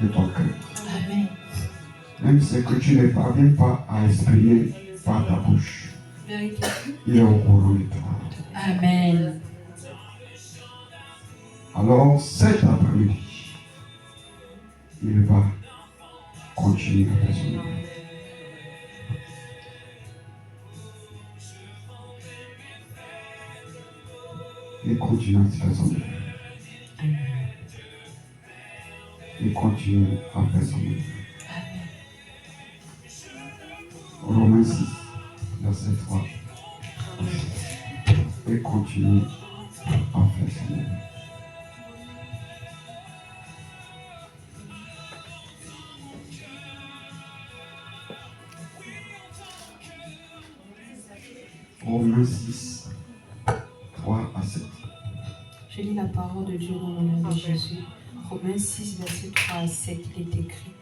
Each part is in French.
de ton cœur. Amen. Même ce que tu ne parviens pas à exprimer par ta bouche, il est au courant de toi. Amen. Alors, cet après-midi, il va continuer à faire son œuvre. Il continue à faire son œuvre. Il continue à faire son œuvre. Romains 6, verset 3. Et continue à faire son œuvre. Romains 6, 3 à 7. Je lis la parole de Dieu dans le nom de Jésus. Romains 6, verset 3 à 7, il est écrit.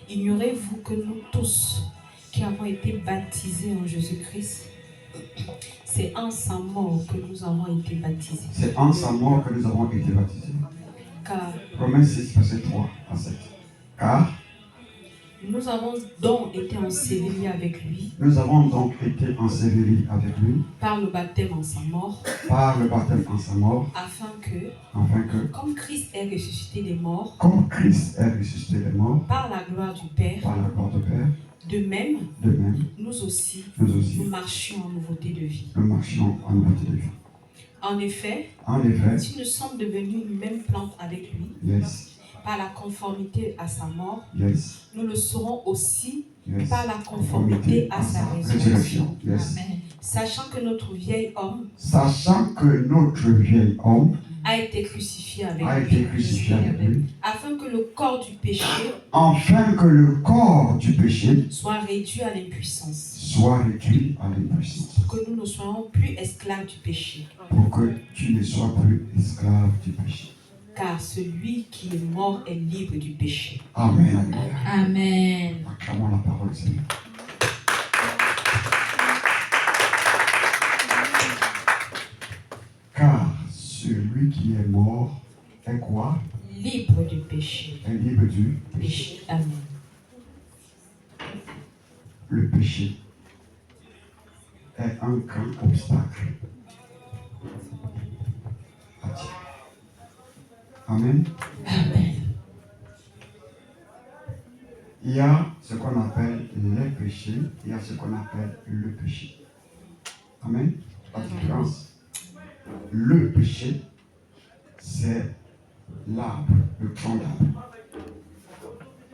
Ignorez-vous que nous tous qui avons été baptisés en Jésus-Christ, c'est en sa mort que nous avons été baptisés. C'est en sa mort que nous avons été baptisés. Car Romains 6, verset 3 à 7. Car nous avons donc été ensevelis avec lui nous avons donc été ensevelis avec lui par le baptême en sa mort, par le baptême en sa mort, afin que, comme Christ est ressuscité des morts, comme Christ est ressuscité des morts, par la gloire du Père, par la gloire du Père, de même, nous aussi, nous marchions en nouveauté de vie. nous marchions en nouveauté de vie. En effet, si nous sommes devenus une même plante avec lui, yes, par la conformité à sa mort, yes, nous le serons aussi yes, par la conformité à sa résurrection. yes. Amen. Sachant que notre vieil homme a été crucifié avec lui, afin que le corps du péché soit réduit à l'impuissance, que nous ne soyons plus esclaves du péché, pour que tu ne sois plus esclave du péché. Car celui qui est mort est libre du péché. Amen. Amen. Acclamons la parole du Seigneur. Car celui qui est mort est quoi? Libre du péché. Est libre du péché. Amen. Le péché est un grand obstacle à Dieu. Amen. Amen. Il y a ce qu'on appelle les péchés, il y a ce qu'on appelle le péché. Amen. La différence. Le péché, c'est l'arbre, le tronc d'arbre.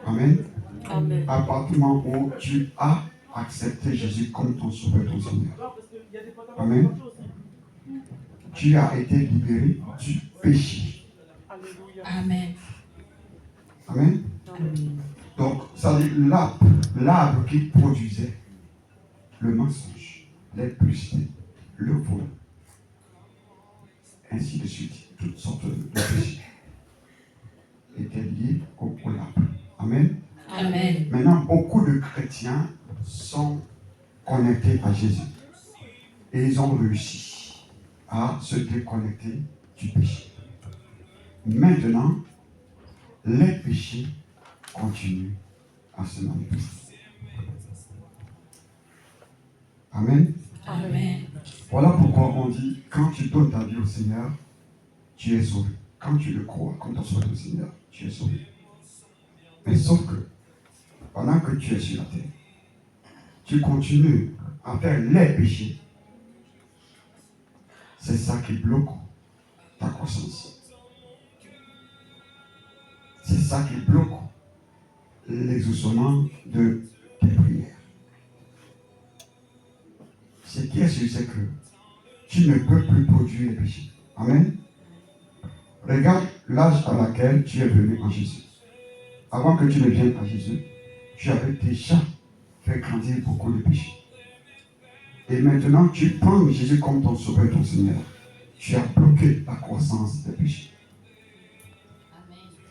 Amen. Amen. À partir du moment où tu as accepté Jésus comme ton sauveur, ton Seigneur. Amen. Tu as été libéré du péché. Amen. Amen. Amen. Donc, ça veut dire l'arbre qui produisait le mensonge, l'impudicité, le vol, ainsi de suite, toutes sortes de péchés, étaient liés au arbre. Amen. Amen. Maintenant, beaucoup de chrétiens sont connectés à Jésus et ils ont réussi à se déconnecter du péché. Maintenant, les péchés continuent à se manifester. Amen. Amen. Voilà pourquoi on dit, quand tu donnes ta vie au Seigneur, tu es sauvé. Quand tu le crois, quand tu reçois ton Seigneur, tu es sauvé. Mais sauf que, pendant que tu es sur la terre, tu continues à faire les péchés. C'est ça qui bloque ta croissance. C'est ça qui bloque l'exaucement de tes prières. Ce qui est sûr, c'est que tu ne peux plus produire les péchés. Amen. Regarde l'âge à laquelle tu es venu en Jésus. Avant que tu ne viennes à Jésus, tu avais déjà fait grandir beaucoup de péchés. Et maintenant, tu prends Jésus comme ton sauveur, ton Seigneur. Tu as bloqué la croissance des péchés.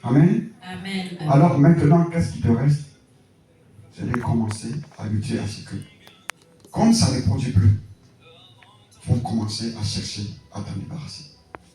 Amen. Amen. Alors maintenant, qu'est-ce qui te reste? C'est de commencer à lutter à ce que, comme ça ne produit plus, il faut commencer à chercher à t'en débarrasser.